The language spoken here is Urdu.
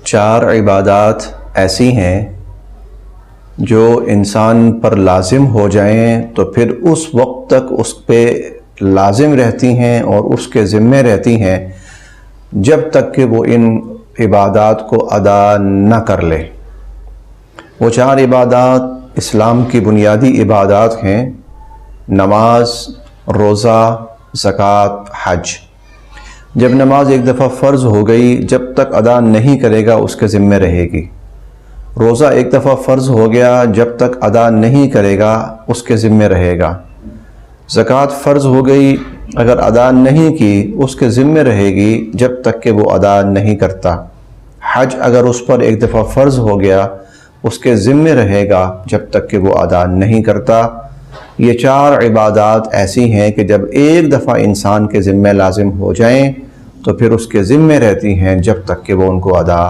4 عبادات ایسی ہیں جو انسان پر لازم ہو جائیں تو پھر اس وقت تک اس پہ لازم رہتی ہیں اور اس کے ذمے رہتی ہیں جب تک کہ وہ ان عبادات کو ادا نہ کر لے۔ وہ 4 عبادات اسلام کی بنیادی عبادات ہیں: نماز، روزہ، زکوٰۃ، حج۔ جب نماز ایک دفعہ فرض ہو گئی، جب تک ادا نہیں کرے گا اس کے ذمے رہے گی۔ روزہ ایک دفعہ فرض ہو گیا، جب تک ادا نہیں کرے گا اس کے ذمے رہے گا۔ زکوٰۃ فرض ہو گئی، اگر ادا نہیں کی اس کے ذمے رہے گی جب تک کہ وہ ادا نہیں کرتا۔ حج اگر اس پر ایک دفعہ فرض ہو گیا اس کے ذمے رہے گا جب تک کہ وہ ادا نہیں کرتا۔ یہ 4 عبادات ایسی ہیں کہ جب ایک دفعہ انسان کے ذمے لازم ہو جائیں تو پھر اس کے ذمے رہتی ہیں جب تک کہ وہ ان کو ادا